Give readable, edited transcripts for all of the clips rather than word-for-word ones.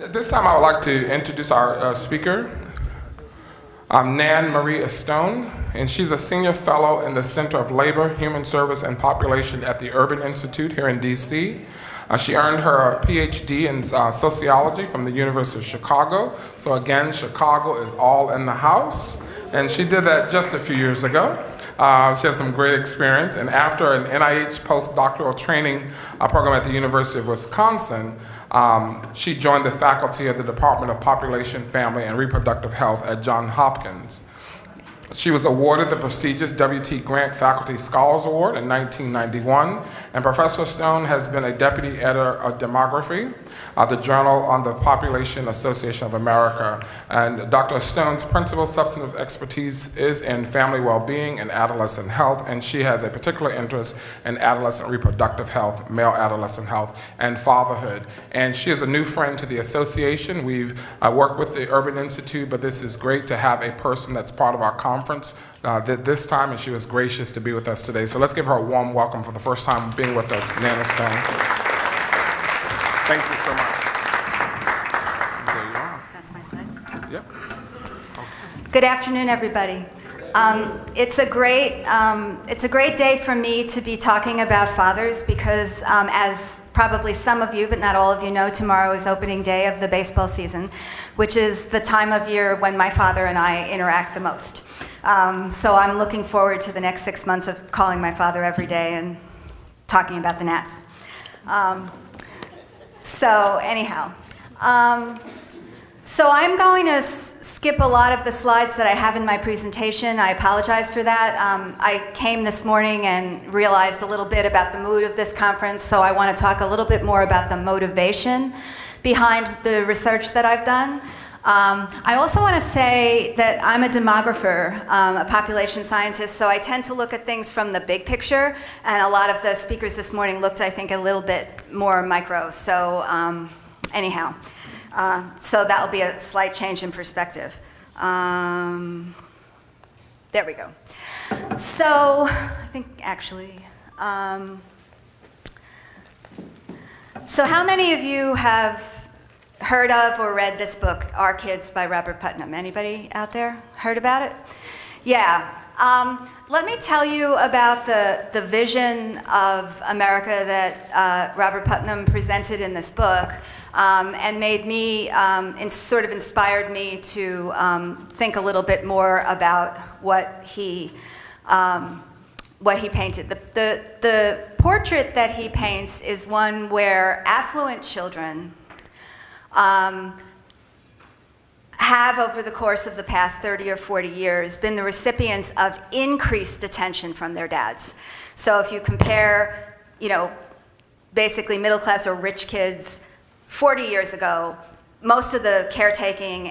At this time, I would like to introduce our speaker, Nan Marie Astone, and she's a senior fellow in the Center of Labor, Human Service, and Population at the Urban Institute here in DC. She earned her PhD in sociology from the University of Chicago. So again, Chicago is all in the house. And she did that just a few years ago. She has some great experience. And after an NIH postdoctoral training program at the University of Wisconsin, she joined the faculty of the Department of Population, Family, and Reproductive Health at Johns Hopkins. She was awarded the prestigious W.T. Grant Faculty Scholars Award in 1991, and Professor Stone has been a deputy editor of Demography, the Journal on the Population Association of America. And Dr. Stone's principal substantive expertise is in family well-being and adolescent health, and she has a particular interest in adolescent reproductive health, male adolescent health, and fatherhood. And she is a new friend to the association. We've worked with the Urban Institute, but this is great to have a person that's part of our conference this time, and she was gracious to be with us today. So let's give her a warm welcome for the first time being with us, Nan Stone. Thank you so much. There you are. That's my slides. Yep. Good afternoon, everybody. It's a great day for me to be talking about fathers because, as probably some of you, but not all of you know, tomorrow is opening day of the baseball season, which is the time of year when my father and I interact the most. So I'm looking forward to the next 6 months of calling my father every day and talking about the Nats. So I'm going to skip a lot of the slides that I have in my presentation. I apologize for that. I came this morning and realized a little bit about the mood of this conference, so I want to talk a little bit more about the motivation behind the research that I've done. I also want to say that I'm a demographer, a population scientist, so I tend to look at things from the big picture, and a lot of the speakers this morning looked, I think, a little bit more micro. So so that'll be a slight change in perspective. There we go. So I think actually, so how many of you have heard of or read this book, Our Kids by Robert Putnam? Anybody out there heard about it? Yeah. Let me tell you about the vision of America that Robert Putnam presented in this book, and made me, sort of inspired me to think a little bit more about what he painted. The portrait that he paints is one where affluent children have, over the course of the past 30 or 40 years, been the recipients of increased attention from their dads. So if you compare, basically middle-class or rich kids 40 years ago, most of the caretaking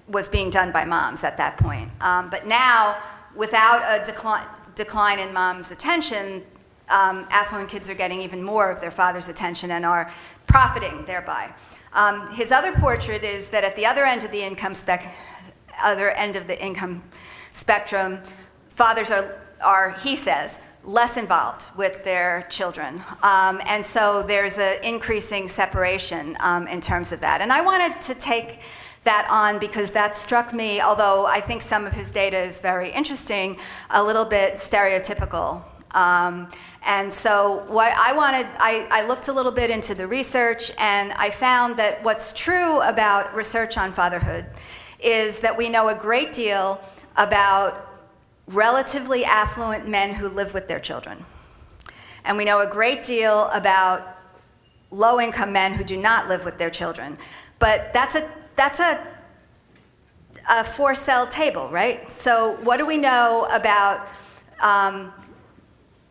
was being done by moms at that point. But now, without a decline in mom's attention, affluent kids are getting even more of their father's attention and are profiting thereby. His other portrait is that at the other end of the income spectrum, fathers are, he says, less involved with their children. And so there's an increasing separation in terms of that. And I wanted to take that on because that struck me, although I think some of his data is very interesting, a little bit stereotypical. And so what I looked a little bit into the research, and I found that what's true about research on fatherhood is that we know a great deal about relatively affluent men who live with their children. And we know a great deal about low-income men who do not live with their children. But that's a four-cell table, right? So what do we know about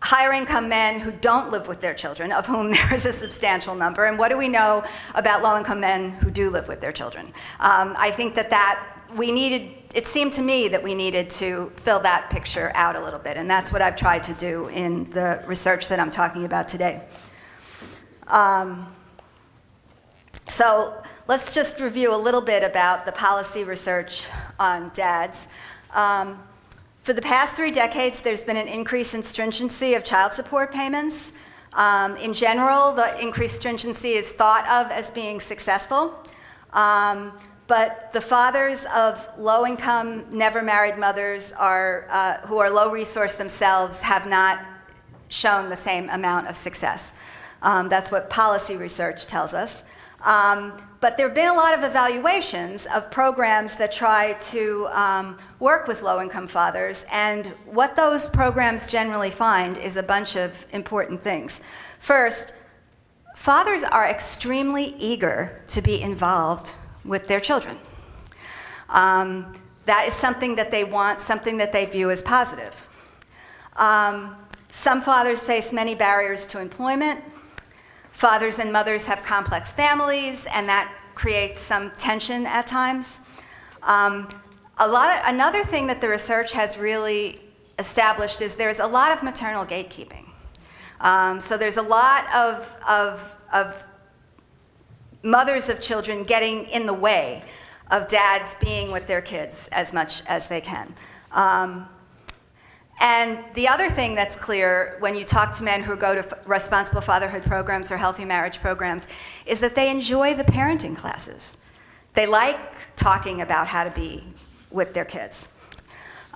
higher income men who don't live with their children, of whom there is a substantial number, and what do we know about low income men who do live with their children? I think it seemed to me that we needed to fill that picture out a little bit, and that's what I've tried to do in the research that I'm talking about today. So let's just review a little bit about the policy research on dads. For the past 3 decades, there's been an increase in stringency of child support payments. In general, the increased stringency is thought of as being successful. But the fathers of low-income, never-married mothers who are low-resource themselves have not shown the same amount of success. That's what policy research tells us. But there have been a lot of evaluations of programs that try to work with low-income fathers, and what those programs generally find is a bunch of important things. First, fathers are extremely eager to be involved with their children. That is something that they want, something that they view as positive. Some fathers face many barriers to employment. Fathers and mothers have complex families, and that creates some tension at times. Another thing that the research has really established is there's a lot of maternal gatekeeping. So there's a lot of mothers of children getting in the way of dads being with their kids as much as they can. And the other thing that's clear when you talk to men who go to responsible fatherhood programs or healthy marriage programs is that they enjoy the parenting classes. They like talking about how to be with their kids.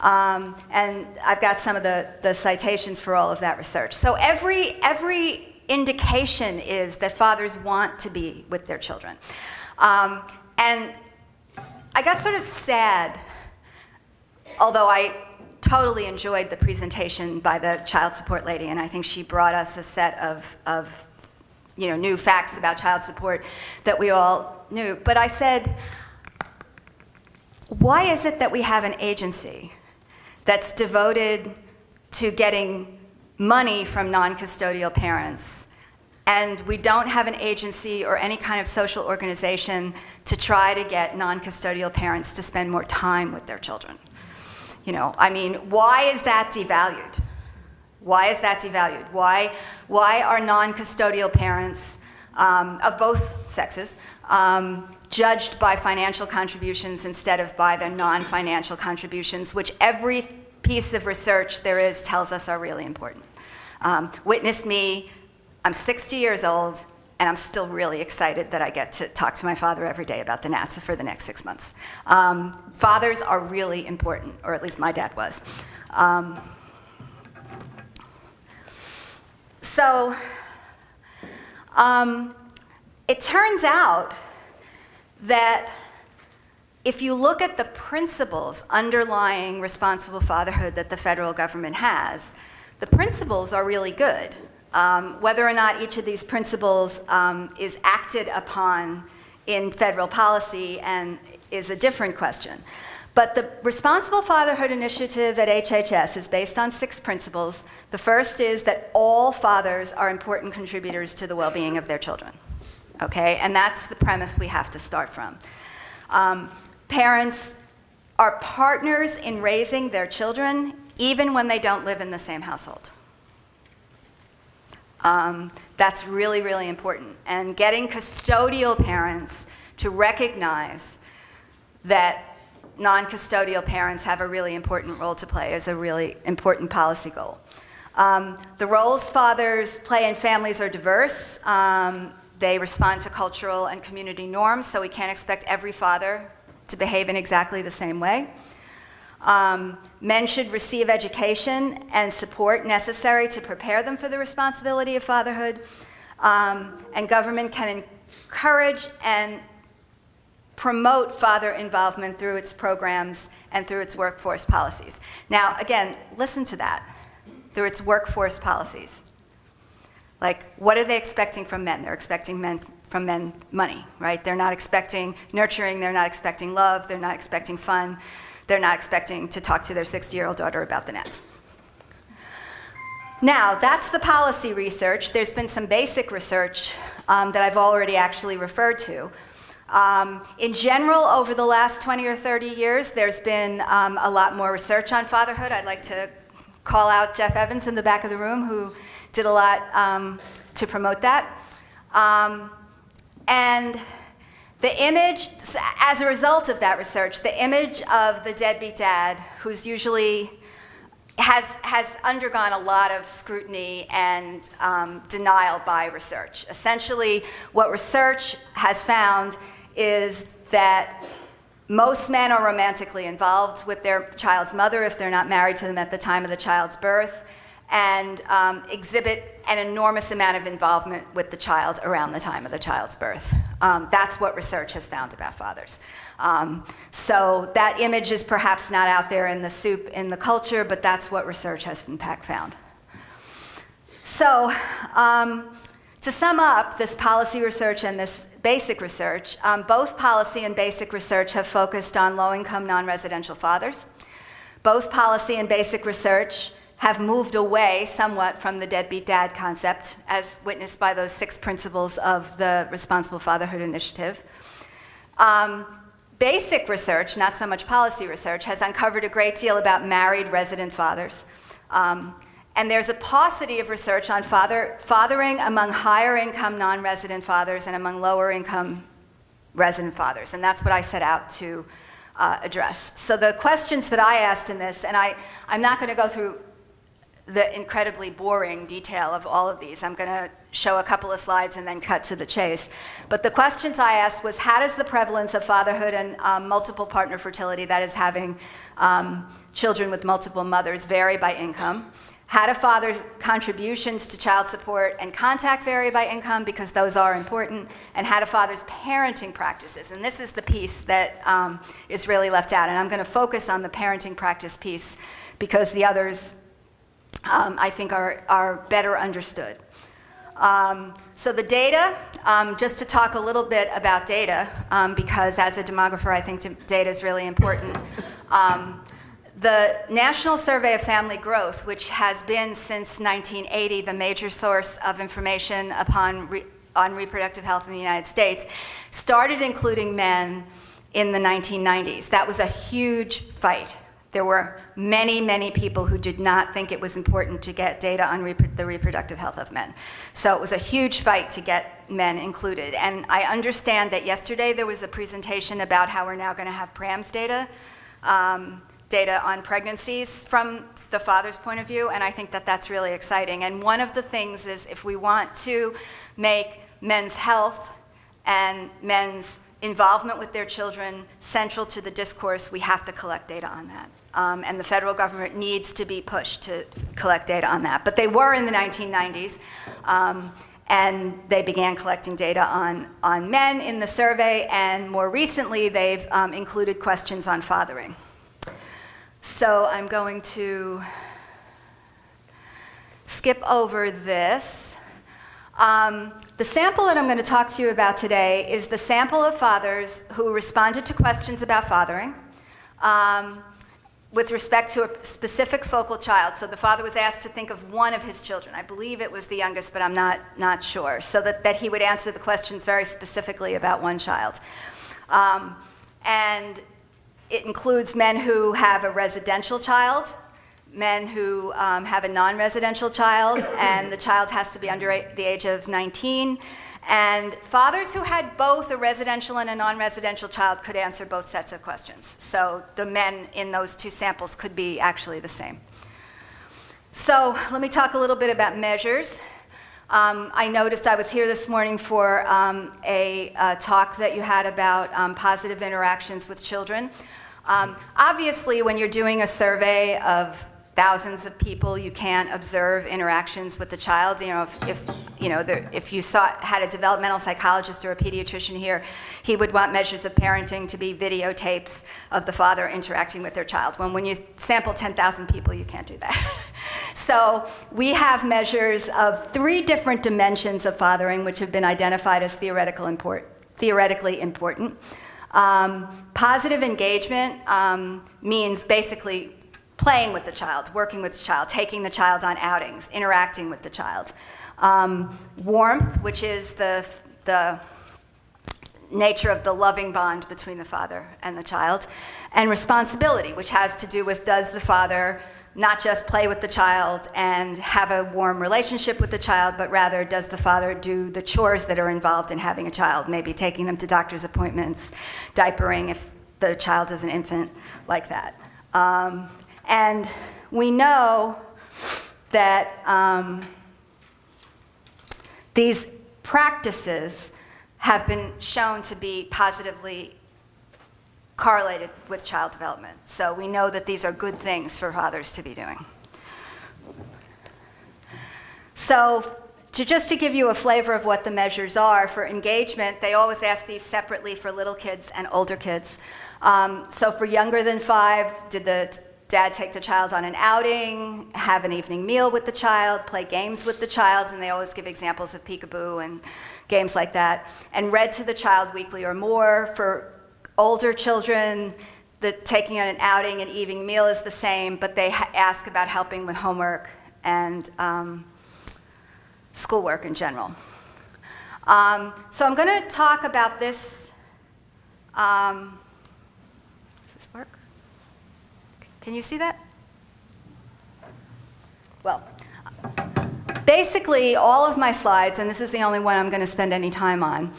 And I've got some of the citations for all of that research. So every indication is that fathers want to be with their children. And I got sort of sad, although I totally enjoyed the presentation by the child support lady, and I think she brought us a set of new facts about child support that we all knew. But I said, why is it that we have an agency that's devoted to getting money from non-custodial parents, and we don't have an agency or any kind of social organization to try to get non-custodial parents to spend more time with their children? Why is that devalued? Why is that devalued? Why are non-custodial parents of both sexes judged by financial contributions instead of by their non-financial contributions, which every piece of research there is tells us are really important? Witness me, I'm 60 years old, and I'm still really excited that I get to talk to my father every day about the Nats for the next 6 months. Fathers are really important, or at least my dad was. It turns out that if you look at the principles underlying responsible fatherhood that the federal government has, the principles are really good. Whether or not each of these principles is acted upon in federal policy is a different question. But the Responsible Fatherhood Initiative at HHS is based on 6 principles. The first is that all fathers are important contributors to the well-being of their children. Okay? And that's the premise we have to start from. Parents are partners in raising their children, even when they don't live in the same household. That's really, really important. And getting custodial parents to recognize that non-custodial parents have a really important role to play is a really important policy goal. The roles fathers play in families are diverse. They respond to cultural and community norms, so we can't expect every father to behave in exactly the same way. Men should receive education and support necessary to prepare them for the responsibility of fatherhood. And government can encourage and promote father involvement through its programs and through its workforce policies. Now, again, listen to that. Through its workforce policies. Like, what are they expecting from men? They're expecting from men money, right? They're not expecting nurturing, they're not expecting love, they're not expecting fun, they're not expecting to talk to their 60-year-old daughter about the Nats. Now, that's the policy research. There's been some basic research that I've already actually referred to. In general, over the last 20 or 30 years, there's been a lot more research on fatherhood. I'd like to call out Jeff Evans in the back of the room, who did a lot to promote that. And the image, as a result of that research, the image of the deadbeat dad, who's usually has undergone a lot of scrutiny and denial by research. Essentially, what research has found is that most men are romantically involved with their child's mother if they're not married to them at the time of the child's birth, and exhibit an enormous amount of involvement with the child around the time of the child's birth. That's what research has found about fathers. So that image is perhaps not out there in the soup in the culture, but that's what research has in fact found. So to sum up this policy research and this basic research, both policy and basic research have focused on low-income non-residential fathers. Both policy and basic research have moved away somewhat from the deadbeat dad concept, as witnessed by those 6 principles of the Responsible Fatherhood Initiative. Basic research, not so much policy research, has uncovered a great deal about married resident fathers. And there's a paucity of research on fathering among higher income non-resident fathers and among lower income resident fathers. And that's what I set out to address. So the questions that I asked in this, and I'm not going to go through the incredibly boring detail of all of these. I'm going to show a couple of slides and then cut to the chase. But the questions I asked was, how does the prevalence of fatherhood and multiple partner fertility, that is having children with multiple mothers, vary by income? How do fathers' contributions to child support and contact vary by income, because those are important? And how do fathers' parenting practices? And this is the piece that is really left out. And I'm going to focus on the parenting practice piece because the others, I think, are better understood. So the data, just to talk a little bit about data, because as a demographer, I think data is really important. The National Survey of Family Growth, which has been since 1980 the major source of information on reproductive health in the United States, started including men in the 1990s. That was a huge fight. There were many, many people who did not think it was important to get data on the reproductive health of men. So it was a huge fight to get men included. And I understand that yesterday there was a presentation about how we're now going to have PRAMS data, data on pregnancies from the father's point of view, and I think that that's really exciting. And one of the things is, if we want to make men's health and men's involvement with their children central to the discourse, we have to collect data on that. And the federal government needs to be pushed to collect data on that. But they were in the 1990s, and they began collecting data on men in the survey, and more recently they've included questions on fathering. So I'm going to skip over this. The sample that I'm going to talk to you about today is the sample of fathers who responded to questions about fathering with respect to a specific focal child. So the father was asked to think of one of his children. I believe it was the youngest, but I'm not sure. So that he would answer the questions very specifically about one child. And it includes men who have a residential child, men who have a non-residential child, and the child has to be under the age of 19. And fathers who had both a residential and a non-residential child could answer both sets of questions. So the men in those two samples could be actually the same. So let me talk a little bit about measures. I noticed I was here this morning for a talk that you had about positive interactions with children. Obviously, when you're doing a survey of thousands of people, you can't observe interactions with the child. You know, if you had a developmental psychologist or a pediatrician here, he would want measures of parenting to be videotapes of the father interacting with their child. When you sample 10,000 people, you can't do that. So we have measures of 3 different dimensions of fathering, which have been identified as theoretically important. Positive engagement means basically playing with the child, working with the child, taking the child on outings, interacting with the child. Warmth, which is the nature of the loving bond between the father and the child. And responsibility, which has to do with, does the father not just play with the child and have a warm relationship with the child, but rather does the father do the chores that are involved in having a child, maybe taking them to doctor's appointments, diapering if the child is an infant, like that. And we know that these practices have been shown to be positively correlated with child development. So we know that these are good things for fathers to be doing. So just to give you a flavor of what the measures are for engagement, they always ask these separately for little kids and older kids. So for younger than 5, did the dad take the child on an outing, have an evening meal with the child, play games with the child, and they always give examples of peekaboo and games like that, and read to the child weekly or more. For older children, the taking on an outing and evening meal is the same, but they ask about helping with homework and schoolwork in general. So I'm going to talk about this. Does this work? Can you see that? Well, basically all of my slides, and this is the only one I'm going to spend any time on,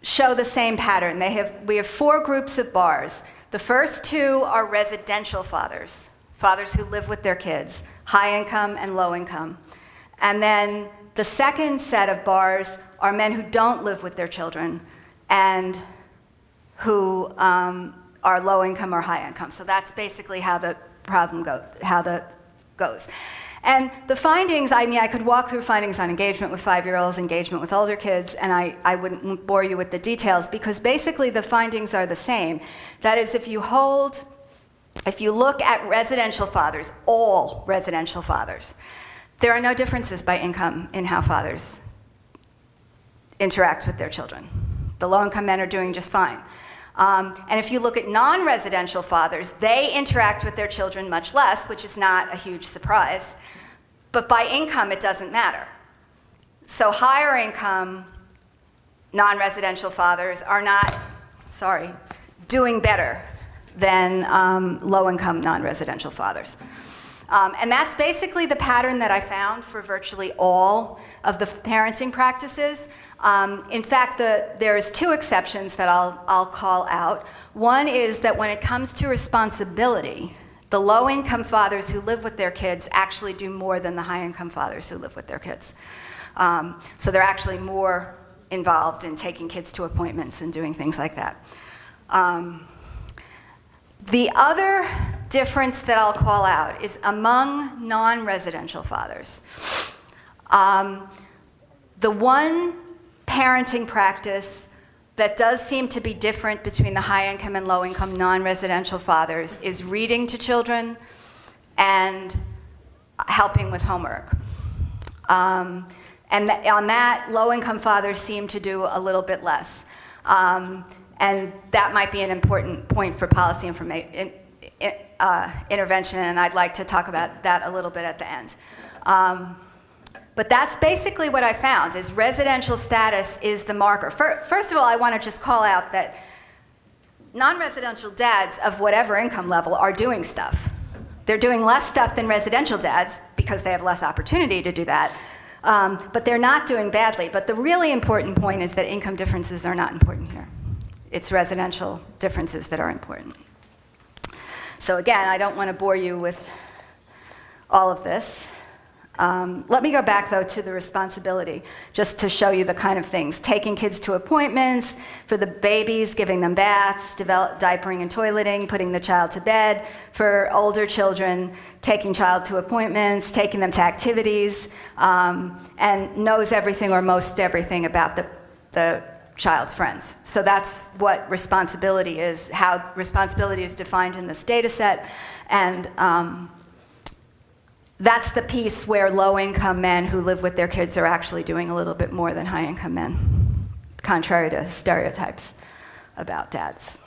show the same pattern. We have 4 groups of bars. The first 2 are residential fathers, fathers who live with their kids, high income and low income. And then the second set of bars are men who don't live with their children and who are low income or high income. So that's basically how the problem goes. And the findings, I mean, I could walk through findings on engagement with 5-year-olds, engagement with older kids, and I wouldn't bore you with the details because basically the findings are the same. That is, if you look at residential fathers, all residential fathers, there are no differences by income in how fathers interact with their children. The low-income men are doing just fine. And if you look at non-residential fathers, they interact with their children much less, which is not a huge surprise. But by income, it doesn't matter. So higher income non-residential fathers are not, doing better than low-income non-residential fathers. And that's basically the pattern that I found for virtually all of the parenting practices. In fact, there's 2 exceptions that I'll call out. One is that when it comes to responsibility, the low-income fathers who live with their kids actually do more than the high-income fathers who live with their kids. So they're actually more involved in taking kids to appointments and doing things like that. The other difference that I'll call out is among non-residential fathers. The one parenting practice that does seem to be different between the high-income and low-income non-residential fathers is reading to children and helping with homework. And on that, low-income fathers seem to do a little bit less. And that might be an important point for policy intervention, and I'd like to talk about that a little bit at the end. But that's basically what I found, is residential status is the marker. First of all, I want to just call out that non-residential dads of whatever income level are doing stuff. They're doing less stuff than residential dads because they have less opportunity to do that. But they're not doing badly. But the really important point is that income differences are not important here. It's residential differences that are important. So again, I don't want to bore you with all of this. Let me go back, though, to the responsibility, just to show you the kind of things. Taking kids to appointments, for the babies, giving them baths, diapering and toileting, putting the child to bed. For older children, taking child to appointments, taking them to activities, and knows everything or most everything about the child's friends. So that's what responsibility is, how responsibility is defined in this data set. And that's the piece where low-income men who live with their kids are actually doing a little bit more than high-income men, contrary to stereotypes about dads.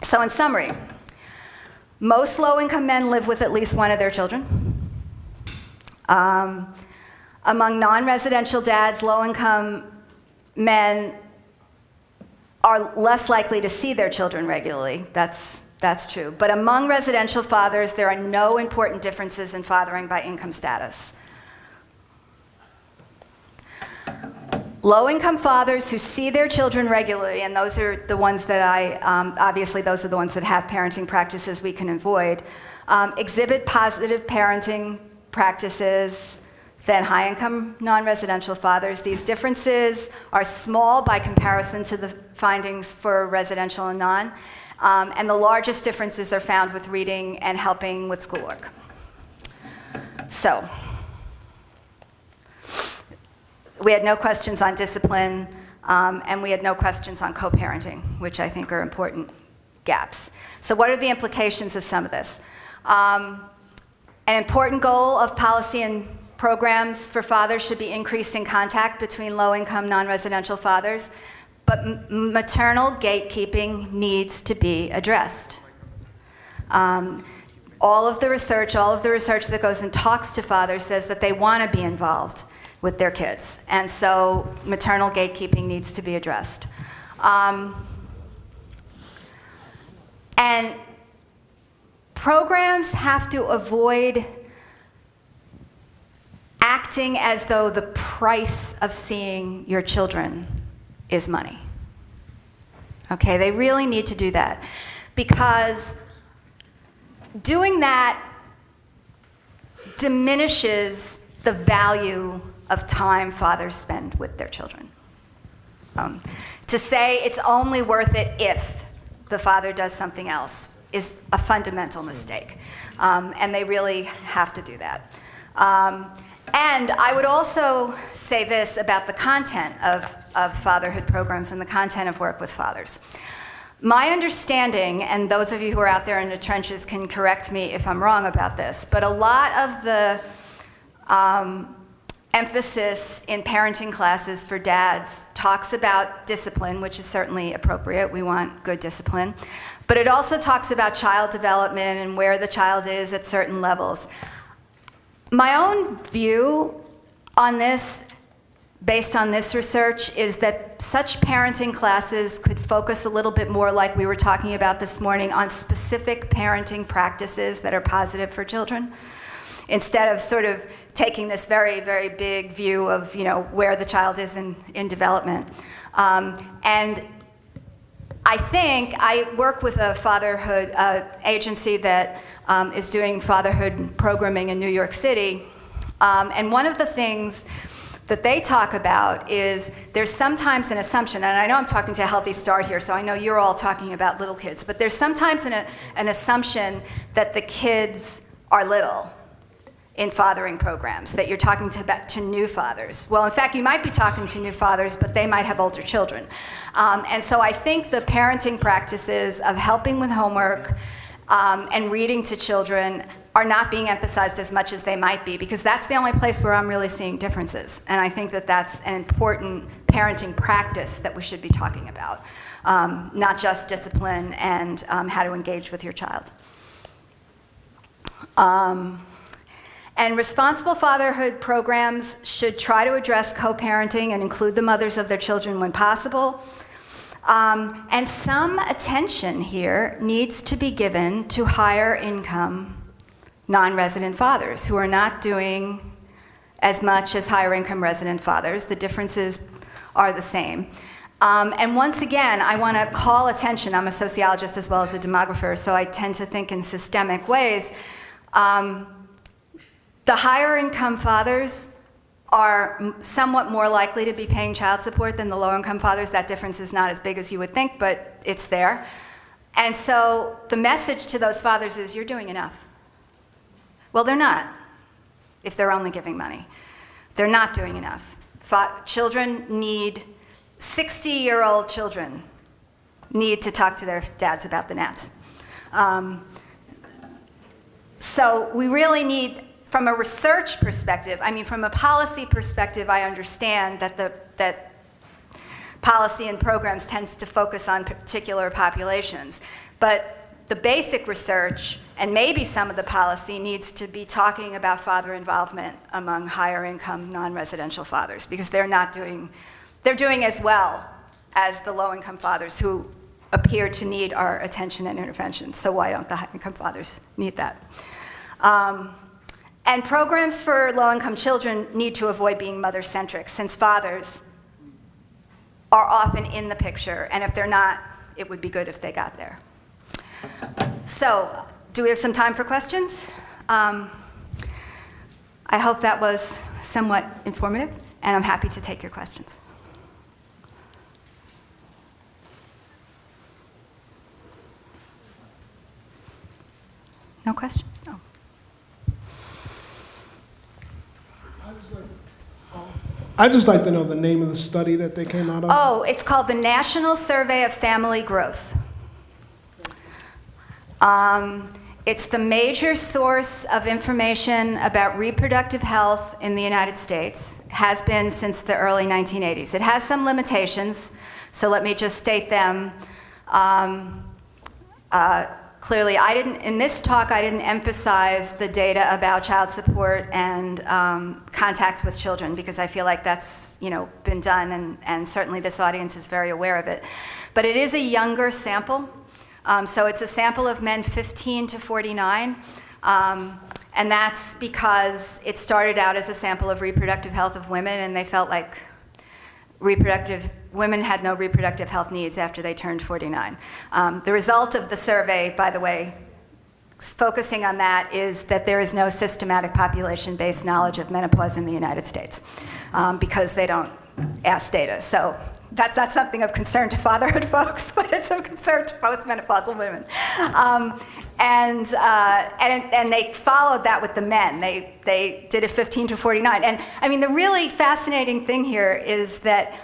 So in summary, most low-income men live with at least one of their children. Among non-residential dads, low-income men are less likely to see their children regularly. That's true. But among residential fathers, there are no important differences in fathering by income status. Low-income fathers who see their children regularly, and those are the ones that obviously those are the ones that have parenting practices we can avoid, exhibit positive parenting practices, than high-income non-residential fathers. These differences are small by comparison to the findings for residential and non, and the largest differences are found with reading and helping with schoolwork. So, we had no questions on discipline, and we had no questions on co-parenting, which I think are important gaps. So what are the implications of some of this? An important goal of policy and programs for fathers should be increasing contact between low-income non-residential fathers, but maternal gatekeeping needs to be addressed. All of the research that goes and talks to fathers says that they want to be involved with their kids, and so maternal gatekeeping needs to be addressed. And programs have to avoid acting as though the price of seeing your children is money. Okay, they really need to do that, because doing that diminishes the value of time fathers spend with their children. To say it's only worth it if the father does something else is a fundamental mistake, and they really have to do that. And I would also say this about the content of fatherhood programs and the content of work with fathers. My understanding, and those of you who are out there in the trenches can correct me if I'm wrong about this, but a lot of the emphasis in parenting classes for dads talks about discipline, which is certainly appropriate. We want good discipline. But it also talks about child development and where the child is at certain levels. My own view on this, based on this research, is that such parenting classes could focus a little bit more, like we were talking about this morning, on specific parenting practices that are positive for children, instead of sort of taking this very, very big view of, where the child is in development. And I think I work with a fatherhood agency that is doing fatherhood programming in New York City. And one of the things that they talk about is there's sometimes an assumption, and I know I'm talking to a healthy start here, so I know you're all talking about little kids, but there's sometimes an assumption that the kids are little in fathering programs, that you're talking to new fathers. Well, in fact, you might be talking to new fathers, but they might have older children. And so I think the parenting practices of helping with homework and reading to children are not being emphasized as much as they might be, because that's the only place where I'm really seeing differences. And I think that that's an important parenting practice that we should be talking about, not just discipline and how to engage with your child. And responsible fatherhood programs should try to address co-parenting and include the mothers of their children when possible. And some attention here needs to be given to higher income non-resident fathers who are not doing as much as higher income resident fathers. The differences are the same. And once again, I want to call attention. I'm a sociologist as well as a demographer, so I tend to think in systemic ways. The higher income fathers are somewhat more likely to be paying child support than the lower income fathers. That difference is not as big as you would think, but it's there. And so the message to those fathers is, you're doing enough. Well, they're not, if they're only giving money. They're not doing enough. Children need, 60-year-old children need to talk to their dads about the gnats. So we really need, from a research perspective, from a policy perspective, I understand that policy and programs tends to focus on particular populations. But the basic research, and maybe some of the policy, needs to be talking about father involvement among higher income non-residential fathers, because they're doing as well as the low income fathers who appear to need our attention and intervention. So why don't the high income fathers need that? And programs for low-income children need to avoid being mother-centric, since fathers are often in the picture, and if they're not, it would be good if they got there. So, do we have some time for questions? I I hope that was somewhat informative, and I'm happy to take your questions. No questions? No. I'd just like to know the name of the study that they came out of. Oh, it's called the National Survey of Family Growth. It's the major source of information about reproductive health in the United States, has been since the early 1980s. It has some limitations, so let me just state them. Clearly, in this talk, I didn't emphasize the data about child support and contact with children, because I feel like that's, been done, and certainly this audience is very aware of it. But it is a younger sample. So it's a sample of men 15 to 49, and that's because it started out as a sample of reproductive health of women, and they felt like women had no reproductive health needs after they turned 49. The result of the survey, by the way, focusing on that, is that there is no systematic population-based knowledge of menopause in the United States, because they don't ask data. So that's not something of concern to fatherhood folks, but it's of concern to postmenopausal women. And they followed that with the men. They did it 15 to 49. And I mean, the really fascinating thing here is that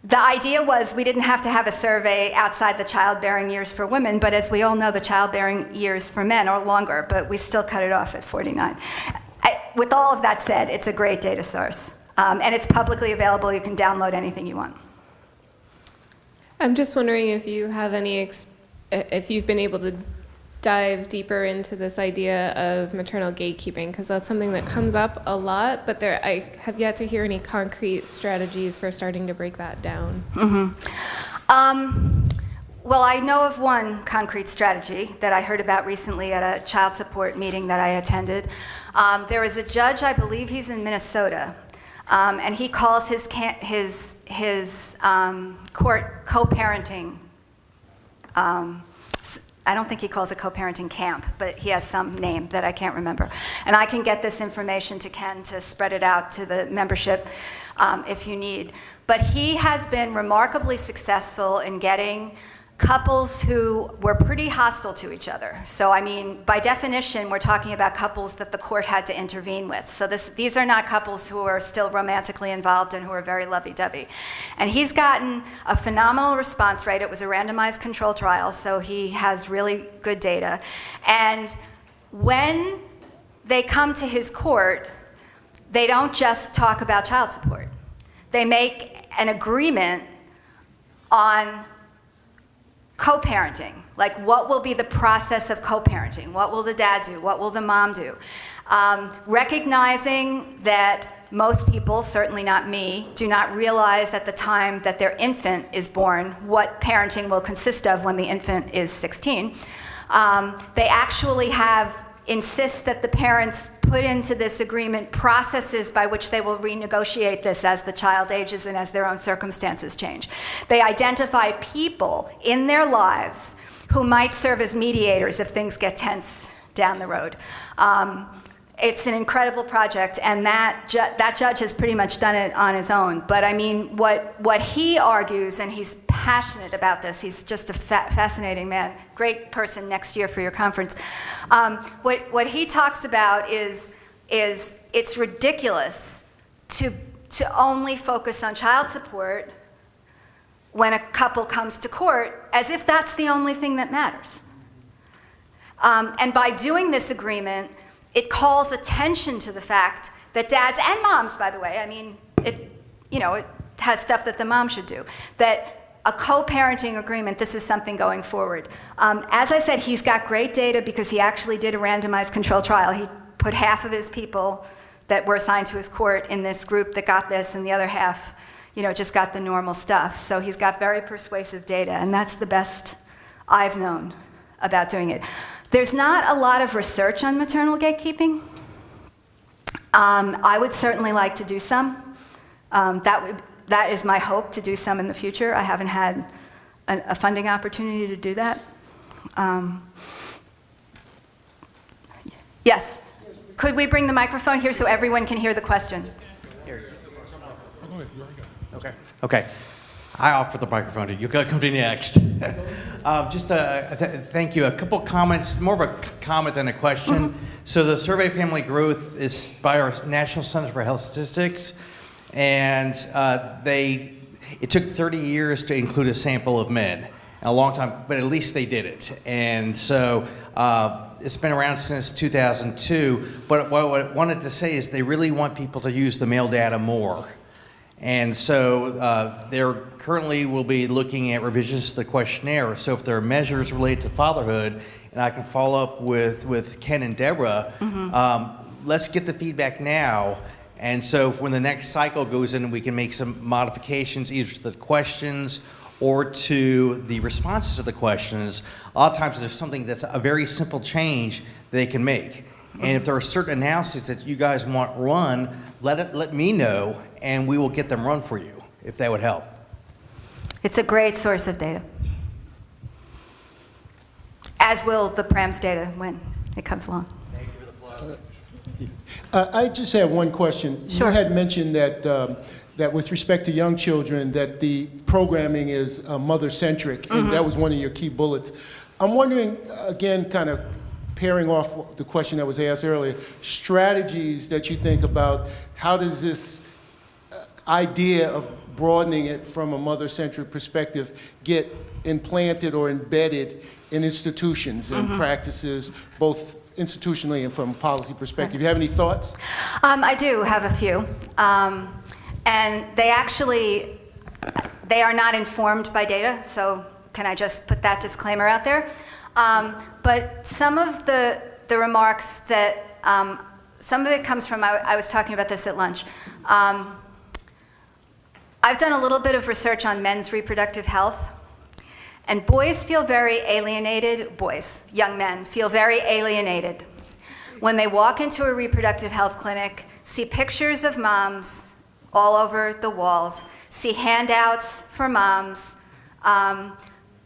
the idea was we didn't have to have a survey outside the childbearing years for women, but as we all know, the childbearing years for men are longer, but we still cut it off at 49. With all of that said, it's a great data source. And it's publicly available. You can download anything you want. I'm just wondering if you have if you've been able to dive deeper into this idea of maternal gatekeeping, because that's something that comes up a lot, but I have yet to hear any concrete strategies for starting to break that down. Well, I know of one concrete strategy that I heard about recently at a child support meeting that I attended. There is a judge, I believe he's in Minnesota, and he calls his court co-parenting. I don't think he calls it co-parenting camp, but he has some name that I can't remember. And I can get this information to Ken to spread it out to the membership if you need. But he has been remarkably successful in getting couples who were pretty hostile to each other. So, I mean, by definition, we're talking about couples that the court had to intervene with. So these are not couples who are still romantically involved and who are very lovey-dovey. And he's gotten a phenomenal response rate. It was a randomized control trial, so he has really good data. And when they come to his court, they don't just talk about child support. They make an agreement on co-parenting, like what will be the process of co-parenting? What will the dad do? What will the mom do? Recognizing that most people, certainly not me, do not realize at the time that their infant is born what parenting will consist of when the infant is 16. They actually insist that the parents put into this agreement processes by which they will renegotiate this as the child ages and as their own circumstances change. They identify people in their lives who might serve as mediators if things get tense down the road. It's an incredible project, and that judge has pretty much done it on his own. But I mean, what he argues, and he's passionate about this, he's just a fascinating man, great person next year for your conference. What he talks about is it's ridiculous to only focus on child support when a couple comes to court, as if that's the only thing that matters. And by doing this agreement, it calls attention to the fact that dads and moms, by the way, I mean, it has stuff that the mom should do, that a co-parenting agreement, this is something going forward. As I said, he's got great data because he actually did a randomized control trial. He put half of his people that were assigned to his court in this group that got this, and the other half, just got the normal stuff. So he's got very persuasive data, and that's the best I've known about doing it. There's not a lot of research on maternal gatekeeping. I would certainly like to do some. That is my hope, to do some in the future. I haven't had a funding opportunity to do that. Yes? Yes, Could we bring the microphone here so everyone can hear the question? Okay. I offer the microphone to you. You can come to me next. Thank you. A couple comments, more of a comment than a question. So the survey of family growth is by our National Center for Health Statistics, and it took 30 years to include a sample of men. A long time, but at least they did it. And so it's been around since 2002. But what I wanted to say is they really want people to use the male data more. And so they're currently will be looking at revisions to the questionnaire. So if there are measures related to fatherhood, and I can follow up with Ken and Deborah, let's get the feedback now. And so when the next cycle goes in, we can make some modifications either to the questions or to the responses to the questions. A lot of times there's something that's a very simple change they can make. And if there are certain analyses that you guys want run, let me know, and we will get them run for you, if that would help. It's a great source of data. As will the PRAMS data when it comes along. Thank you for the plug. I just have one question. Sure. You had mentioned that that with respect to young children, that the programming is mother-centric, and that was one of your key bullets. I'm wondering, again, kind of pairing off the question that was asked earlier, strategies that you think about, how does this idea of broadening it from a mother-centric perspective get implanted or embedded in institutions and practices, both institutionally and from a policy perspective? You have any thoughts? I do have a few. And they are not informed by data, so can I just put that disclaimer out there? But some of the remarks that, some of it comes from, I was talking about this at lunch. I've done a little bit of research on men's reproductive health, and boys feel very alienated, young men, feel very alienated when they walk into a reproductive health clinic, see pictures of moms all over the walls, see handouts for moms.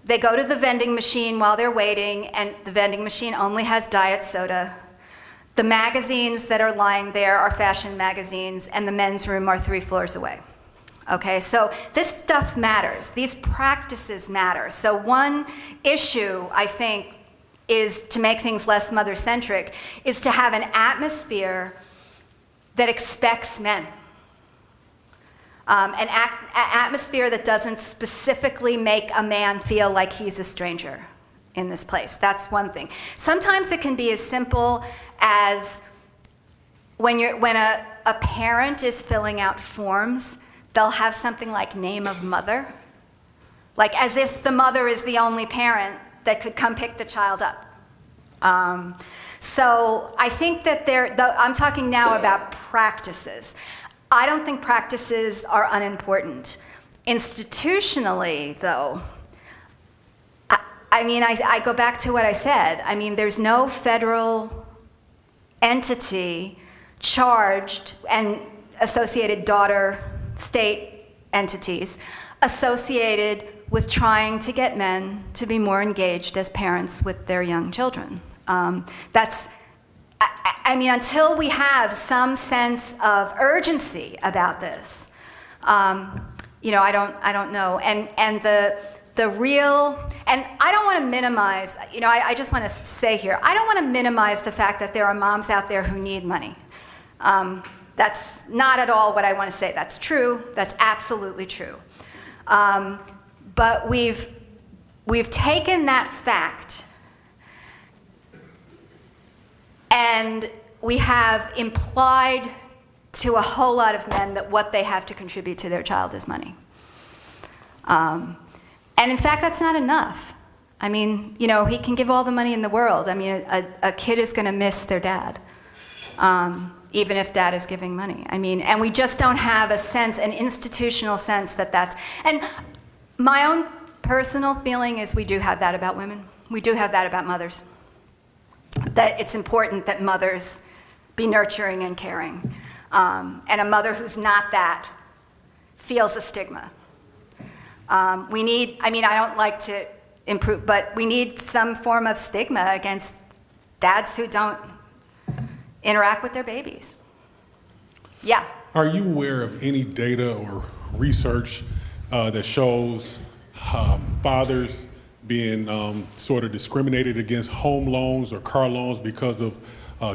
They go to the vending machine while they're waiting, and the vending machine only has diet soda. The magazines that are lying there are fashion magazines, and the men's room are 3 floors away. Okay, so this stuff matters. These practices matter. So one issue, I think, is to make things less mother-centric, is to have an atmosphere that expects men. An atmosphere that doesn't specifically make a man feel like he's a stranger in this place. That's one thing. Sometimes it can be as simple as when a parent is filling out forms, they'll have something like name of mother, like as if the mother is the only parent that could come pick the child up. So I think that I'm talking now about practices. I don't think practices are unimportant. Institutionally, though, I go back to what I said. I mean, there's no federal entity charged and associated daughter state entities associated with trying to get men to be more engaged as parents with their young children. Until we have some sense of urgency about this, I don't know. And the real, and I don't want to minimize, I just want to say here, I don't want to minimize the fact that there are moms out there who need money. That's not at all what I want to say. That's true. That's absolutely true. But we've taken that fact and we have implied to a whole lot of men that what they have to contribute to their child is money. And in fact, that's not enough. I mean, he can give all the money in the world. I mean, a kid is going to miss their dad, even if dad is giving money. I mean, and we just don't have a sense, an institutional sense that that's, and my own personal feeling is we do have that about women. We do have that about mothers. That it's important that mothers be nurturing and caring. And a mother who's not that feels a stigma. I don't like to improve, but we need some form of stigma against dads who don't interact with their babies. Yeah. Are you aware of any data or research that shows fathers being sort of discriminated against home loans or car loans because of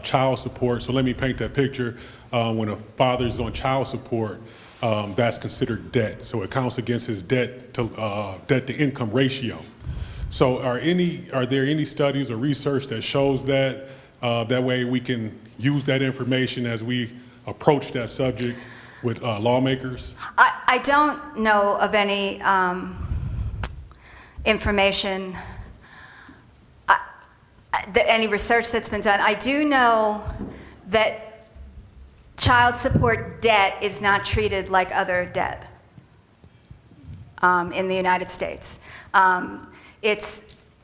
child support? So let me paint that picture. When a father's on child support, that's considered debt. So it counts against his debt to income ratio. So are there any studies or research that shows that? That way we can use that information as we approach that subject with lawmakers? I don't know of any information, any research that's been done. I do know that child support debt is not treated like other debt in the United States. It's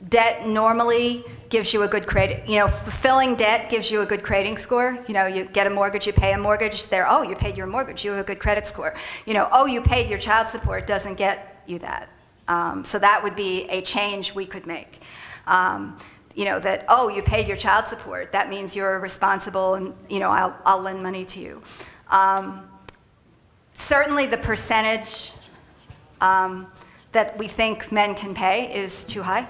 debt normally gives you a good credit, fulfilling debt gives you a good credit score. You get a mortgage, you pay a mortgage, oh, you paid your mortgage, you have a good credit score. Oh, you paid your child support doesn't get you that. So that would be a change we could make. That, oh, you paid your child support, that means you're responsible and, I'll lend money to you. Certainly the percentage that we think men can pay is too high.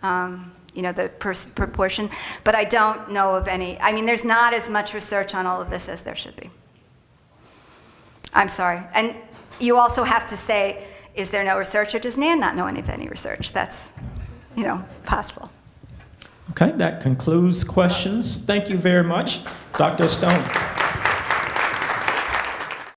The proportion, but I don't know of any. There's not as much research on all of this as there should be. I'm sorry. And you also have to say, is there no research, or does Nan not know of any research? That's, possible. Okay, that concludes questions. Thank you very much, Dr. Astone.